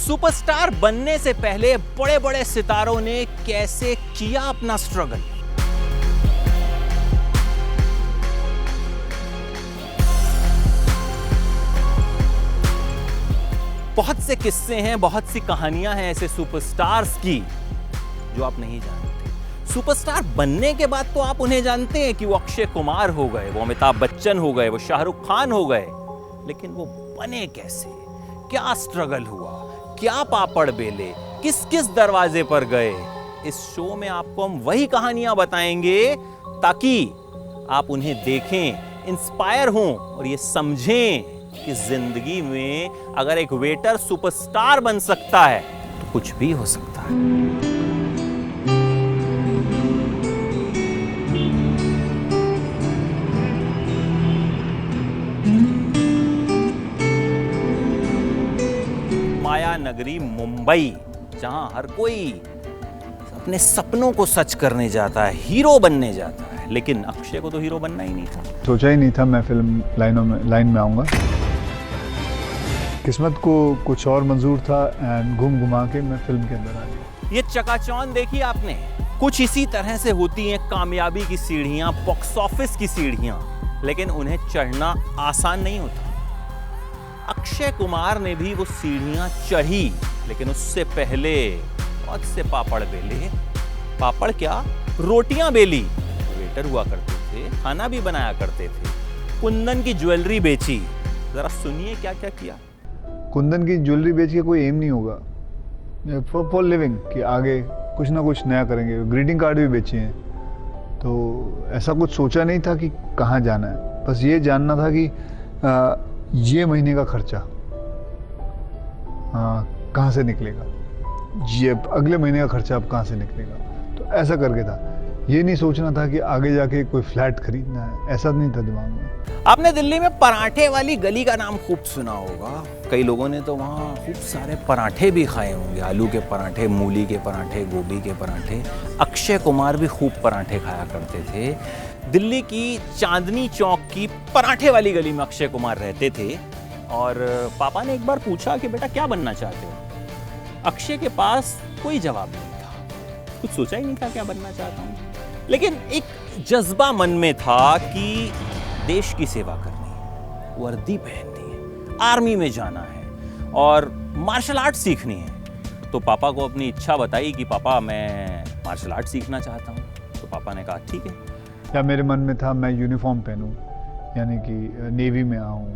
Superstar बनने से पहले बड़े बड़े सितारों ने कैसे किया अपना स्ट्रगल। बहुत से किस्से हैं, बहुत सी कहानियां हैं ऐसे सुपरस्टार्स की जो आप नहीं जानते। सुपरस्टार बनने के बाद तो आप उन्हें जानते हैं कि वो अक्षय कुमार हो गए, वो अमिताभ बच्चन हो गए, वो शाहरुख खान हो गए, लेकिन वो बने कैसे, क्या स्ट्रगल हुआ, क्या पापड़ बेले, किस किस दरवाजे पर गए। इस शो में आपको हम वही कहानियां बताएंगे ताकि आप उन्हें देखें, इंस्पायर हों और ये समझें कि जिंदगी में अगर एक वेटर सुपरस्टार बन सकता है तो कुछ भी हो सकता है। माया नगरी मुंबई, जहां हर कोई अपने सपनों को सच करने जाता है, हीरो बनने जाता है, लेकिन अक्षय को तो हीरो बनना ही नहीं था। सोचा ही नहीं था मैं फिल्म लाइन में आऊंगा। किस्मत को कुछ और मंजूर था एंड घूम घुमा के मैं फिल्म के अंदर आ गया। ये चकाचौंध देखी आपने, कुछ इसी तरह से होती हैं कामयाबी की सीढ़ियां, बॉक्स ऑफिस की सीढ़ियां, लेकिन उन्हें चढ़ना आसान नहीं होता। अक्षय कुमार ने भी वो सीढ़ियां चढ़ी, लेकिन उससे पहले बहुत से पापड़ बेले। पापड़ क्या, रोटियां बेली। वेटर हुआ करते थे, खाना भी बनाया करते थे, कुंदन की ज्वेलरी बेची। जरा सुनिए क्या क्या किया। कुंदन की ज्वेलरी बेच के कोई एम नहीं होगा फॉर लिविंग कि आगे कुछ ना कुछ नया करेंगे। ग्रीटिंग कार्ड भी बेचे हैं, तो ऐसा कुछ सोचा नहीं था कि कहाँ जाना है। बस ये जानना था कि ये महीने का खर्चा कहाँ से निकलेगा, ये अगले महीने का खर्चा अब कहाँ से निकलेगा। तो ऐसा करके था, ये नहीं सोचना था कि आगे जाके कोई फ्लैट खरीदना है, ऐसा नहीं था दिमाग में। आपने दिल्ली में पराठे वाली गली का नाम खूब सुना होगा, कई लोगों ने तो वहाँ खूब सारे पराठे भी खाए होंगे, आलू के पराठे, मूली के पराठे, गोभी के पराठे। अक्षय कुमार भी खूब पराठे खाया करते थे। दिल्ली की चांदनी चौक की पराठे वाली गली में अक्षय कुमार रहते थे और पापा ने एक बार पूछा कि बेटा क्या बनना चाहते हो। अक्षय के पास कोई जवाब नहीं था, कुछ सोचा ही नहीं था क्या बनना चाहता हूँ, लेकिन एक जज्बा मन में था कि देश की सेवा करनी है, वर्दी पहननी है, आर्मी में जाना है और मार्शल आर्ट सीखनी है। तो पापा को अपनी इच्छा बताई कि पापा मैं मार्शल आर्ट सीखना चाहता हूँ। तो पापा ने कहा ठीक है। या मेरे मन में था मैं यूनिफॉर्म पहनूं, यानी कि नेवी में आऊं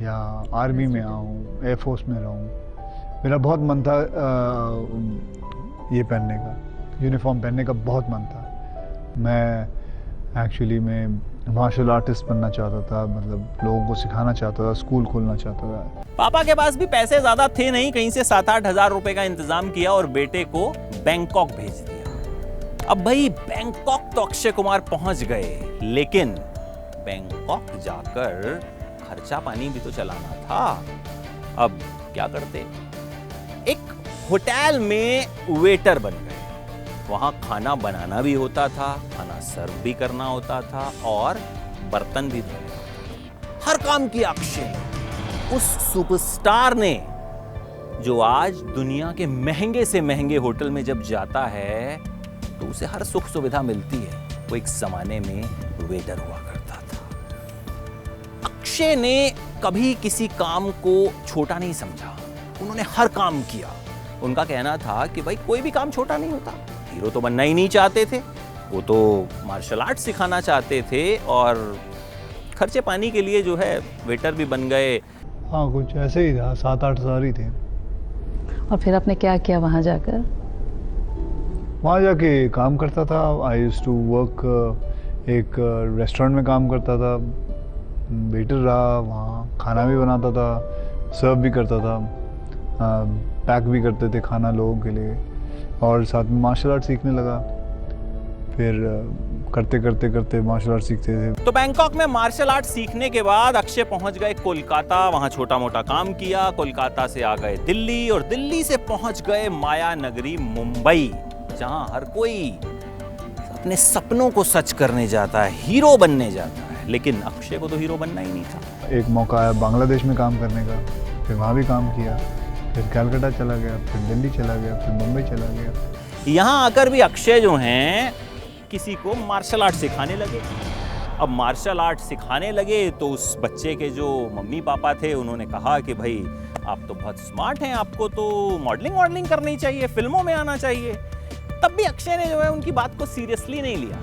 या आर्मी में आऊं, एयरफोर्स में रहूं। मेरा बहुत मन था ये पहनने का, यूनिफॉर्म पहनने का बहुत मन था। मैं एक्चुअली में मार्शल आर्टिस्ट बनना चाहता था, मतलब लोगों को सिखाना चाहता था, स्कूल खोलना चाहता था। पापा के पास भी पैसे ज्यादा थे नहीं, कहीं से 7-8 हजार रुपए का इंतजाम किया और बेटे को बैंकॉक भेज दिया। अब भाई बैंकॉक तो अक्षय कुमार पहुंच गए, लेकिन बैंकॉक जाकर खर्चा पानी भी तो चलाना था। अब क्या करते, एक होटल में वेटर बन गए। वहां खाना बनाना भी होता था, खाना सर्व भी करना होता था और बर्तन भी धोने। हर काम किया अक्षय ने। उस सुपरस्टार ने जो आज दुनिया के महंगे से महंगे होटल में जब जाता है तो उसे हर सुख सुविधा मिलती है, वो एक जमाने में वेटर हुआ करता था। अक्षय ने कभी किसी काम को छोटा नहीं समझा, उन्होंने हर काम किया। उनका कहना था कि भाई कोई भी काम छोटा नहीं होता। हीरो तो बनना ही नहीं चाहते थे, वो तो मार्शल आर्ट सिखाना चाहते थे और खर्चे पानी के लिए जो है वेटर भी बन गए। हाँ, कुछ ऐसे ही था, 7-8 हजार ही थे। और फिर आपने क्या किया वहाँ जाकर? वहाँ जाके काम करता था। आई यूज्ड टू वर्क, एक रेस्टोरेंट में काम करता था, वेटर रहा वहाँ, खाना भी बनाता था, सर्व भी करता था, पैक भी करते थे खाना लोगों के लिए, और साथ में मार्शल आर्ट सीखने लगा। फिर करते करते करते मार्शल आर्ट सीखते थे। तो बैंकॉक में मार्शल आर्ट सीखने के बाद अक्षय पहुंच गए कोलकाता, वहां छोटा मोटा काम किया। कोलकाता से आ गए दिल्ली और दिल्ली से पहुंच गए माया नगरी मुंबई, जहां हर कोई अपने सपनों को सच करने जाता है, हीरो बनने जाता है, लेकिन अक्षय को तो हीरो बनना ही नहीं था। एक मौका आया बांग्लादेश में काम करने का, फिर वहाँ भी काम किया। फिर कलकत्ता चला गया, फिर दिल्ली चला गया, फिर मुंबई चला गया। यहाँ आकर भी अक्षय जो हैं किसी को मार्शल आर्ट सिखाने लगे। अब मार्शल आर्ट सिखाने लगे तो उस बच्चे के जो मम्मी पापा थे उन्होंने कहा कि भाई आप तो बहुत स्मार्ट हैं, आपको तो मॉडलिंग करनी चाहिए, फिल्मों में आना चाहिए। तब भी अक्षय ने जो है उनकी बात को सीरियसली नहीं लिया।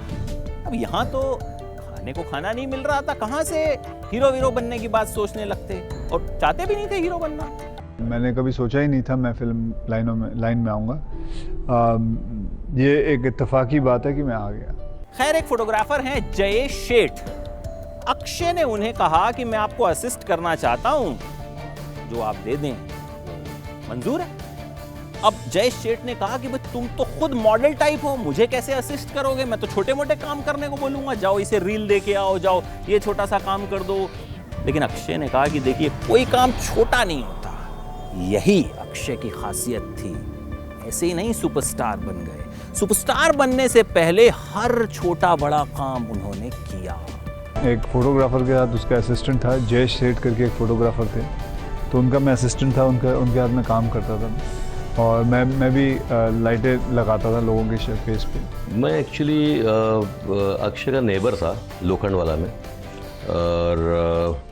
अब यहाँ तो खाने को खाना नहीं मिल रहा था, कहाँ से हीरो बनने की बात सोचने लगते, और चाहते भी नहीं थे हीरो बनना। मैंने कभी सोचा ही नहीं था मैं फिल्म लाइन में आऊँगा। ये एक इत्तेफाकी बात है कि मैं आ गया। खैर, एक फोटोग्राफर हैं जयेश शेठ। अक्षय ने उन्हें कहा कि मैं आपको असिस्ट करना चाहता हूं, जो आप दे दें मंजूर है। अब जयेश शेठ ने कहा कि भाई तुम तो खुद मॉडल टाइप हो, मुझे कैसे असिस्ट करोगे, मैं तो छोटे मोटे काम करने को बोलूंगा, जाओ इसे रील दे के आओ, जाओ ये छोटा सा काम कर दो। लेकिन अक्षय ने कहा कि देखिए कोई काम छोटा नहीं होता, यही अक्षय की खासियत थी। ऐसे ही नहीं सुपरस्टार बन गए, सुपरस्टार बनने से पहले हर छोटा बड़ा काम उन्होंने किया। एक फोटोग्राफर के साथ उसका असिस्टेंट था, जयेश सेठ करके एक फोटोग्राफर थे, तो उनका मैं असिस्टेंट था, उनके हाथ में काम करता था, और मैं भी लाइटें लगाता था लोगों के फेस पे। मैं एक्चुअली अक्षय का नेबर था लोखंड वाला में, और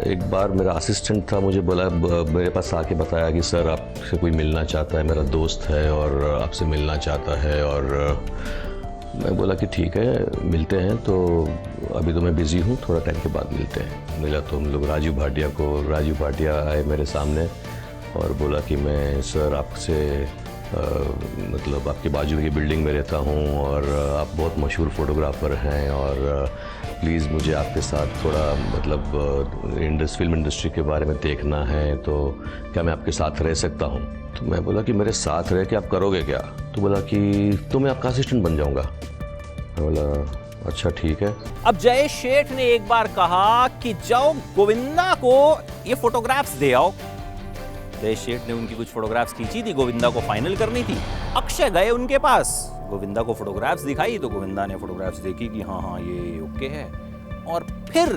एक बार मेरा असिस्टेंट था, मुझे बोला, मेरे पास आके बताया कि सर आपसे कोई मिलना चाहता है, मेरा दोस्त है और आपसे मिलना चाहता है। और मैं बोला कि ठीक है मिलते हैं, तो अभी तो मैं बिज़ी हूँ, थोड़ा टाइम के बाद मिलते हैं। मिला तो हम लोग राजीव भाटिया आए मेरे सामने और बोला कि मैं सर आपसे मतलब आपके बाजू की बिल्डिंग में रहता हूँ और आप बहुत मशहूर फ़ोटोग्राफ़र हैं, और प्लीज़ मुझे आपके साथ थोड़ा मतलब फिल्म इंडस्ट्री के बारे में देखना है, तो क्या मैं आपके साथ रह सकता हूँ? तो मैं बोला कि मेरे साथ रह के आप करोगे क्या? तो बोला कि तो मैं आपका असिस्टेंट बन जाऊँगा। मैं बोला अच्छा ठीक है। अब जयेश शेठ ने एक बार कहा कि जाओ गोविंदा को ये फोटोग्राफ्स दे आओ। जयेश शेठ ने उनकी कुछ फोटोग्राफ्स खींची थी, गोविंदा को फाइनल करनी थी। अक्षय गए उनके पास, गोविंदा को फोटोग्राफ्स दिखाई तो गोविंदा ने फोटोग्राफ्स देखी कि हाँ ये ओके है। और फिर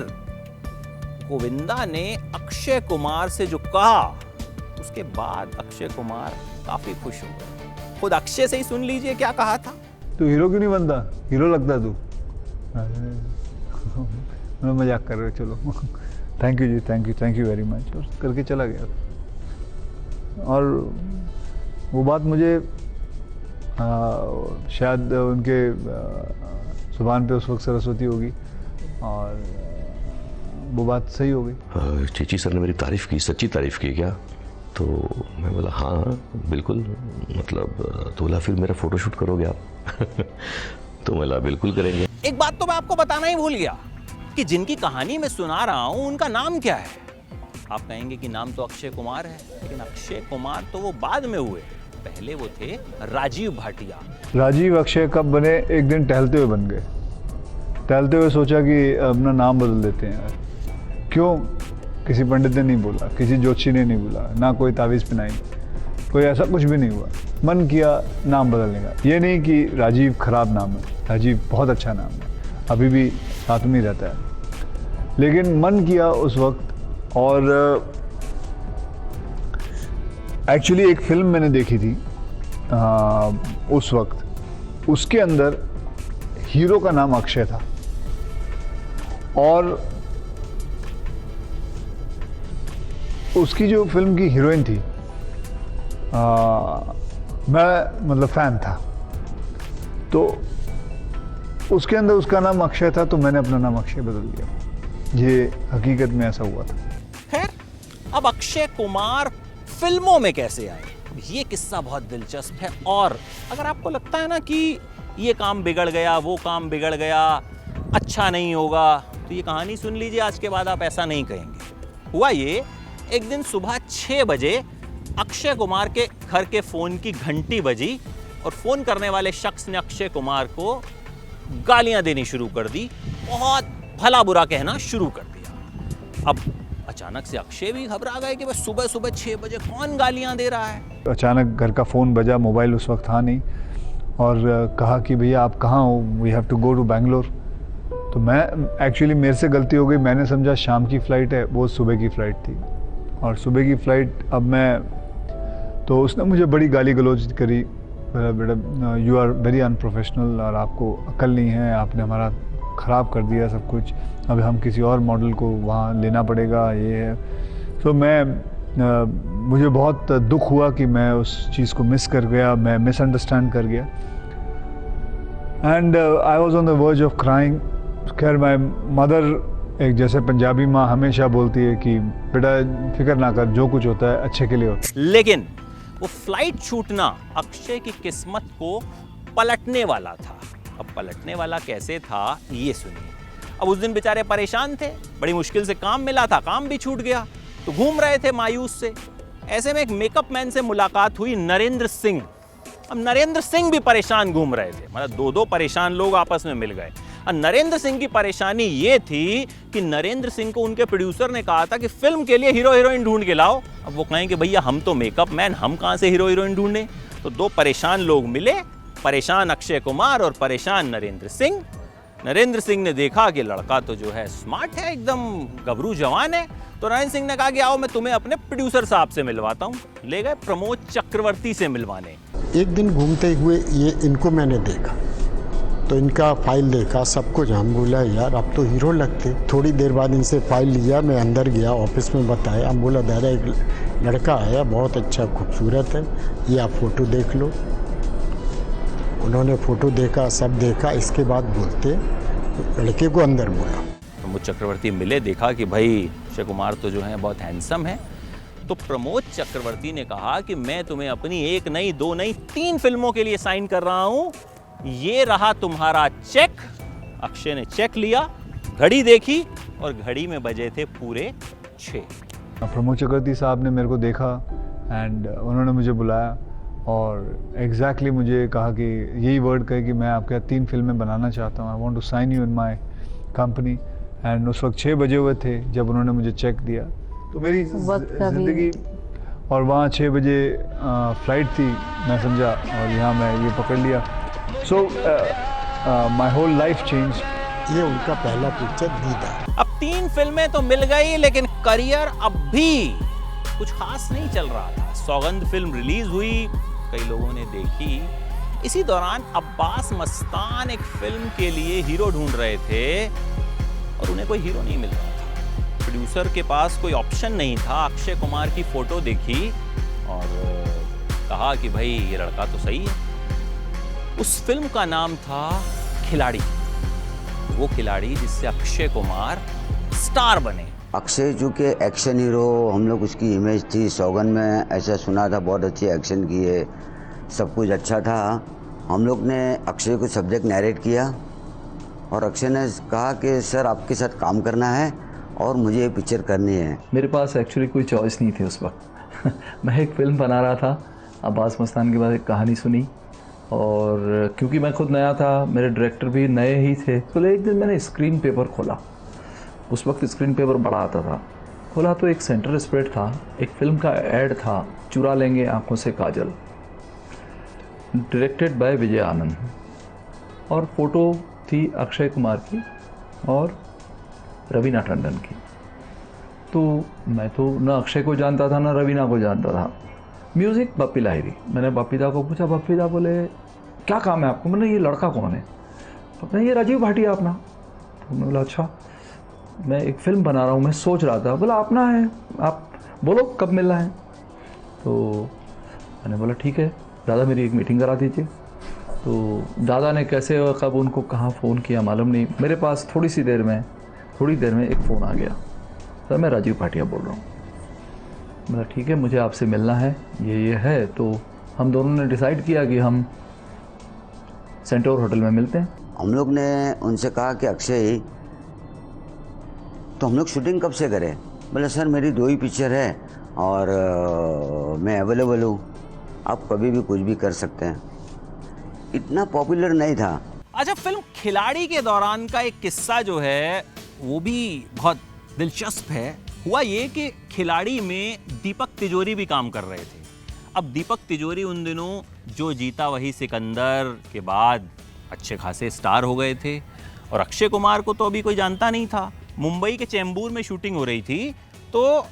गोविंदा ने अक्षय कुमार से जो कहा, उसके बाद अक्षय कुमार काफी खुश हो गए। खुद अक्षय से ही सुन लीजिए क्या कहा था। तू हीरो क्यों नहीं बनता, हीरो लगता तू। मैं मजाक कर रहा हूँ, चलो thank you ji, thank you very much, और करके चला गया। और वो बात मुझे शायद उनके जुबान पे उस वक्त सरस्वती होगी, और वो बात सही हो गई। चीची सर ने मेरी तारीफ़ की, सच्ची तारीफ़ की क्या? तो मैं बोला हाँ बिल्कुल, मतलब तो बोला फिर मेरा फ़ोटोशूट करोगे आप? तो बोला बिल्कुल करेंगे। एक बात तो मैं आपको बताना ही भूल गया कि जिनकी कहानी मैं सुना रहा हूं उनका नाम क्या है। आप कहेंगे कि नाम तो अक्षय कुमार है, लेकिन अक्षय कुमार तो वो बाद में हुए, पहले वो थे राजीव भाटिया। राजीव अक्षय कब बने? एक दिन टहलते हुए बन गए। टहलते हुए सोचा कि अपना नाम बदल देते हैं यार। क्यों? किसी पंडित ने नहीं बोला, किसी ज्योतिषी ने नहीं बोला, ना कोई तावीज़ पिनाई, कोई ऐसा कुछ भी नहीं हुआ। मन किया नाम बदलने का। ये नहीं कि राजीव खराब नाम है, राजीव बहुत अच्छा नाम है, अभी भी साथ में ही रहता है। लेकिन मन किया उस वक्त, और एक्चुअली एक फिल्म मैंने देखी थी उस वक्त, उसके अंदर हीरो का नाम अक्षय था, और उसकी जो फिल्म की हीरोइन थी मैं मतलब फैन था, तो उसके अंदर उसका नाम अक्षय था, तो मैंने अपना नाम अक्षय बदल दिया। ये हकीकत में ऐसा हुआ था। खैर, अब अक्षय कुमार फिल्मों में कैसे आए, ये किस्सा बहुत दिलचस्प है। और अगर आपको लगता है ना कि ये काम बिगड़ गया, वो काम बिगड़ गया, अच्छा नहीं होगा, तो ये कहानी सुन लीजिए, आज के बाद आप ऐसा नहीं कहेंगे। हुआ ये, एक दिन सुबह 6 बजे अक्षय कुमार के घर के फोन की घंटी बजी, और फोन करने वाले शख्स ने अक्षय कुमार को गालियां देनी शुरू कर दी, बहुत भला बुरा कहना शुरू कर दिया। अब अचानक से अक्षय भी घबरा गए कि बस सुबह 6 बजे कौन गालियां दे रहा है। अचानक घर का फ़ोन बजा, मोबाइल उस वक्त था नहीं, और कहा कि भैया आप कहाँ हो, we have to go to Bangalore. तो मैं एक्चुअली मेरे से गलती हो गई, मैंने समझा शाम की फ़्लाइट है, वो सुबह की फ़्लाइट थी, और सुबह की फ़्लाइट अब मैं तो उसने मुझे बड़ी गाली गलौज करी, बेटा यू आर वेरी अनप्रोफेशनल और आपको अक्ल नहीं है, आपने हमारा ख़राब कर दिया सब कुछ, अब हम किसी और मॉडल को वहाँ लेना पड़ेगा, ये है। तो मुझे बहुत दुख हुआ कि मैं उस चीज़ को मिस कर गया, मैं मिसअंडरस्टैंड कर गया and I was on the verge of crying. खैर माई मदर, एक जैसे पंजाबी माँ हमेशा बोलती है कि बेटा फिक्र ना कर, जो कुछ होता है अच्छे के लिए होता है। लेकिन वो फ्लाइट छूटना अक्षय की किस्मत को पलटने वाला था। अब पलटने वाला कैसे था ये सुनिए। अब उस दिन बेचारे परेशान थे, बड़ी मुश्किल से काम मिला था, काम भी छूट गया, तो घूम रहे थे मायूस से। ऐसे में एक मेकअप मैन से मुलाकात हुई, नरेंद्र सिंह। अब नरेंद्र सिंह भी परेशान घूम रहे थे, मतलब दो परेशान लोग आपस में मिल गए। और नरेंद्र सिंह की परेशानी ये थी कि नरेंद्र सिंह को उनके प्रोड्यूसर ने कहा था कि फिल्म के लिए हीरो हीरोइन ढूंढ के लाओ। अब वो कहें कि भैया हम तो मेकअप मैन, हम कहां से हीरो हीरोइन ढूंढे। तो दो परेशान लोग मिले, परेशान अक्षय कुमार और परेशान नरेंद्र सिंह। नरेंद्र सिंह ने देखा कि लड़का तो जो है स्मार्ट है, एकदम गबरू जवान है, तो नरेंद्र सिंह ने कहा कि आओ मैं तुम्हें अपने प्रोड्यूसर साहब से मिलवाता हूँ। ले गए प्रमोद चक्रवर्ती से मिलवाने। एक दिन घूमते हुए ये इनको मैंने देखा, तो इनका फाइल देखा, सब कुछ। हम बोला यार आप तो हीरो लगते। थोड़ी देर बाद इनसे फाइल लिया, मैं अंदर गया, ऑफिस में बताया। हम बोला दादा एक लड़का आया, बहुत अच्छा खूबसूरत है, ये आप फ़ोटो देख लो। उन्होंने फ़ोटो देखा, सब देखा, इसके बाद बोलते लड़के को अंदर बोला। प्रमोद चक्रवर्ती मिले, देखा कि भाई अक्षय कुमार तो जो है बहुत हैंडसम है। तो प्रमोद चक्रवर्ती ने कहा कि मैं तुम्हें अपनी 1 नहीं 2 नहीं 3 फिल्मों के लिए साइन कर रहा हूं, ये रहा तुम्हारा चेक। अक्षय ने चेक लिया, घड़ी देखी और घड़ी में बजे थे पूरे 6। प्रमोद चक्रवर्ती साहब ने मेरे को देखा एंड उन्होंने मुझे बुलाया और एग्जैक्टली मुझे कहा कि यही वर्ड कहे कि मैं आपके 3 फिल्में बनाना चाहता हूँ, I want to sign you in my company. And उस वक्त 6 बजे हुए थे जब उन्होंने मुझे चेक दिया। तो मेरी ज़िंदगी, और वहाँ 6 बजे फ्लाइट थी, मैं समझा, और यहाँ मैं ये पकड़ लिया। So my whole life change. ये उनका पहला पिक्चर दीदार। अब 3 फिल्में तो मिल गई, लेकिन करियर अब भी कुछ खास नहीं चल रहा था। सौगंध फिल्म रिलीज हुई, कई लोगों ने देखी। इसी दौरान अब्बास मस्तान एक फिल्म के लिए हीरो ढूंढ रहे थे और उन्हें कोई हीरो नहीं मिल रहा था। प्रोड्यूसर के पास कोई ऑप्शन नहीं था। अक्षय कुमार की फोटो देखी और कहा कि भाई ये लड़का तो सही है। उस फिल्म का नाम था खिलाड़ी। वो खिलाड़ी जिससे अक्षय कुमार स्टार बने। अक्षय चूँकि एक्शन हीरो, हम लोग उसकी इमेज थी सौगंध में, ऐसा सुना था, बहुत अच्छी एक्शन की है, सब कुछ अच्छा था। हम लोग ने अक्षय को सब्जेक्ट नैरेट किया और अक्षय ने कहा कि सर आपके साथ काम करना है और मुझे ये पिक्चर करनी है। मेरे पास एक्चुअली कोई चॉइस नहीं थी उस वक्त। मैं एक फ़िल्म बना रहा था, अब्बास मस्तान के बाद एक कहानी सुनी, और क्योंकि मैं खुद नया था, मेरे डायरेक्टर भी नए ही थे, तो एक दिन मैंने स्क्रीन पेपर खोला। उस वक्त स्क्रीन पेपर बड़ा आता था। खोला तो एक सेंटर स्प्रेड था, एक फ़िल्म का ऐड था, चुरा लेंगे आँखों से काजल, डायरेक्टेड बाय विजय आनंद, और फोटो थी अक्षय कुमार की और रवीना टंडन की। तो मैं तो ना अक्षय को जानता था ना रवीना को जानता था। म्यूज़िक बप्पी लाहिरी। मैंने बप्पी दा को पूछा, बप्पी दा बोले क्या काम है आपको? मैंने ये लड़का कौन है? अपना ये राजीव भाटिया अपना। तो मैंने बोला अच्छा, मैं एक फ़िल्म बना रहा हूँ, मैं सोच रहा था। बोला अपना है, आप बोलो कब मिलना है? तो मैंने बोला ठीक है दादा, मेरी एक मीटिंग करा दीजिए। तो दादा ने कैसे और कब उनको कहाँ फ़ोन किया मालूम नहीं। मेरे पास थोड़ी देर में एक फ़ोन आ गया, सर मैं राजीव भाटिया बोल रहा हूँ। मेरा ठीक है, मुझे आपसे मिलना है, ये है। तो हम दोनों ने डिसाइड किया कि हम सेंटोर होटल में मिलते हैं। हम लोग ने उनसे कहा कि अक्षय तो हम लोग शूटिंग कब से करें? बोले सर मेरी 2 ही पिक्चर है और मैं अवेलेबल हूँ, आप कभी भी कुछ भी कर सकते हैं। इतना पॉपुलर नहीं था। अच्छा, फिल्म खिलाड़ी के दौरान का एक किस्सा जो है वो भी बहुत दिलचस्प है। हुआ ये कि खिलाड़ी में दीपक तिजोरी भी काम कर रहे थे। अब दीपक तिजोरी उन दिनों जो जीता वही सिकंदर के बाद अच्छे खासे स्टार हो गए थे, और अक्षय कुमार को तो अभी कोई जानता नहीं था। मुंबई के चेंबूर में शूटिंग हो रही थी, तो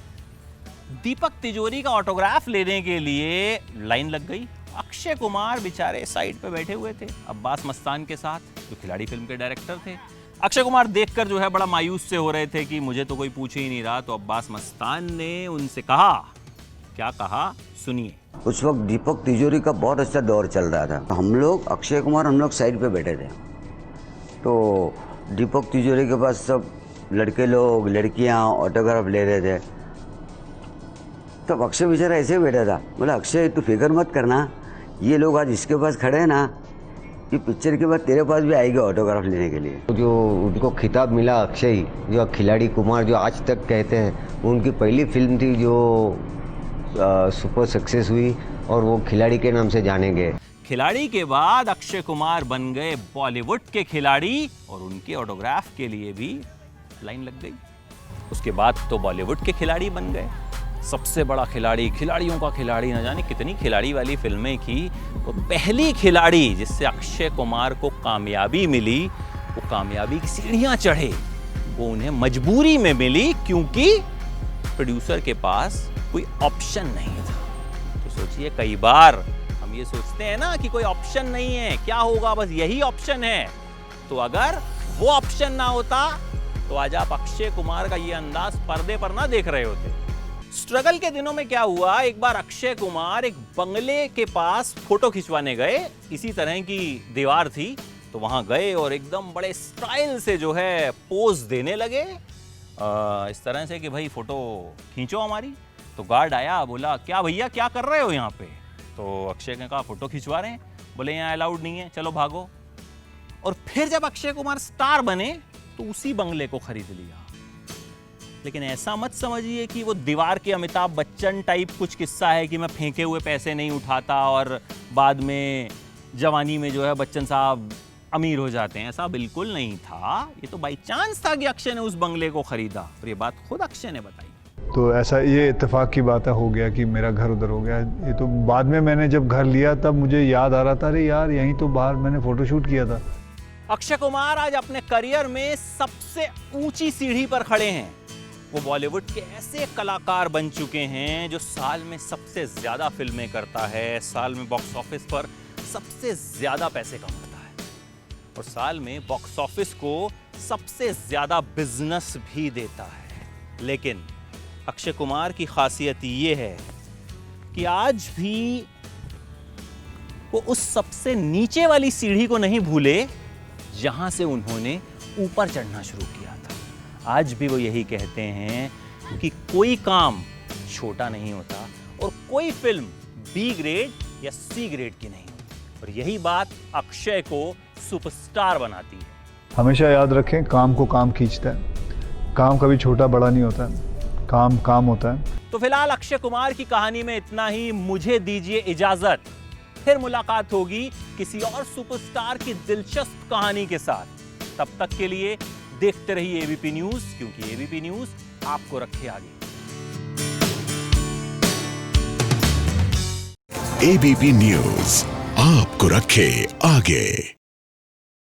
दीपक तिजोरी का ऑटोग्राफ लेने के लिए लाइन लग गई। अक्षय कुमार बेचारे साइड पे बैठे हुए थे अब्बास मस्तान के साथ, जो खिलाड़ी फिल्म के डायरेक्टर थे। अक्षय कुमार देखकर जो है बड़ा मायूस से हो रहे थे कि मुझे तो कोई पूछ ही नहीं रहा। तो अब्बास मस्तान ने उनसे कहा, क्या कहा सुनिए। उस वक्त दीपक तिजोरी का बहुत अच्छा दौर चल रहा था। हम लोग अक्षय कुमार हम लोग साइड पे बैठे थे, तो दीपक तिजोरी के पास सब लड़के लोग लड़कियां ऑटोग्राफ ले रहे थे। तब अक्षय बेचारा ऐसे बैठा था, बोला अक्षय तू फिक्र मत करना, ये लोग आज इसके पास खड़े हैं ना, ये पिक्चर के बाद तेरे पास भी आएगा ऑटोग्राफ लेने के लिए। जो उनको खिताब मिला अक्षय, जो खिलाड़ी कुमार जो आज तक कहते हैं, उनकी पहली फिल्म थी जो सुपर सक्सेस हुई और वो खिलाड़ी के नाम से जाने गए। खिलाड़ी के बाद अक्षय कुमार बन गए बॉलीवुड के खिलाड़ी और उनके ऑटोग्राफ के लिए भी लाइन लग गई। उसके बाद तो बॉलीवुड के खिलाड़ी बन गए, सबसे बड़ा खिलाड़ी, खिलाड़ियों का खिलाड़ी, न जाने कितनी खिलाड़ी वाली फिल्में की। वो पहली खिलाड़ी जिससे अक्षय कुमार को कामयाबी मिली, वो कामयाबी की सीढ़ियां चढ़े, वो उन्हें मजबूरी में मिली क्योंकि प्रोड्यूसर के पास कोई ऑप्शन नहीं था। तो सोचिए, कई बार हम ये सोचते हैं ना कि कोई ऑप्शन नहीं है, क्या होगा, बस यही ऑप्शन है। तो अगर वो ऑप्शन ना होता तो आज आप अक्षय कुमार का ये अंदाज पर्दे पर ना देख रहे होते। स्ट्रगल के दिनों में क्या हुआ, एक बार अक्षय कुमार एक बंगले के पास फोटो खिंचवाने गए, इसी तरह की दीवार थी, तो वहां गए और एकदम बड़े स्टाइल से जो है पोज देने लगे, इस तरह से कि भाई फोटो खींचो हमारी। तो गार्ड आया, बोला क्या भैया क्या कर रहे हो यहाँ पे? तो अक्षय ने कहा फोटो खिंचवा रहे हैं। बोले यहाँ अलाउड नहीं है, चलो भागो। और फिर जब अक्षय कुमार स्टार बने तो उसी बंगले को खरीद लिया। लेकिन ऐसा मत समझिए कि वो दीवार के अमिताभ बच्चन टाइप कुछ किस्सा है कि मैं फेंके हुए पैसे नहीं उठाता और बाद में जवानी में जो है बच्चन साहब अमीर हो जाते हैं, ऐसा बिल्कुल नहीं था। ये तो बाई चांस था कि अक्षय ने उस बंगले को खरीदा, और ये बात खुद अक्षय ने बताई। तो ऐसा ये इत्तेफाक की बात हो गया कि मेरा घर उधर हो गया। ये तो बाद में मैंने जब घर लिया तब मुझे याद आ रहा था, अरे यार यहीं तो बाहर मैंने फोटोशूट किया था। अक्षय कुमार आज अपने करियर में सबसे ऊंची सीढ़ी पर खड़े हैं। वो बॉलीवुड के ऐसे कलाकार बन चुके हैं जो साल में सबसे ज्यादा फिल्में करता है, साल में बॉक्स ऑफिस पर सबसे ज्यादा पैसे कमाता है, और साल में बॉक्स ऑफिस को सबसे ज्यादा बिजनेस भी देता है। लेकिन अक्षय कुमार की खासियत ये है कि आज भी वो उस सबसे नीचे वाली सीढ़ी को नहीं भूले जहां से उन्होंने ऊपर चढ़ना शुरू किया था। आज भी वो यही कहते हैं कि कोई काम छोटा नहीं होता और कोई फिल्म बी ग्रेड या सी ग्रेड की नहीं होती, और यही बात अक्षय को सुपरस्टार बनाती है। हमेशा याद रखें, काम को काम खींचता है, काम कभी छोटा बड़ा नहीं होता, काम काम होता है। तो फिलहाल अक्षय कुमार की कहानी में इतना ही। मुझे दीजिए इजाजत, फिर मुलाकात होगी किसी और सुपरस्टार की दिलचस्प कहानी के साथ। तब तक के लिए देखते रहिए एबीपी न्यूज, क्योंकि एबीपी न्यूज आपको रखे आगे। एबीपी न्यूज आपको रखे आगे।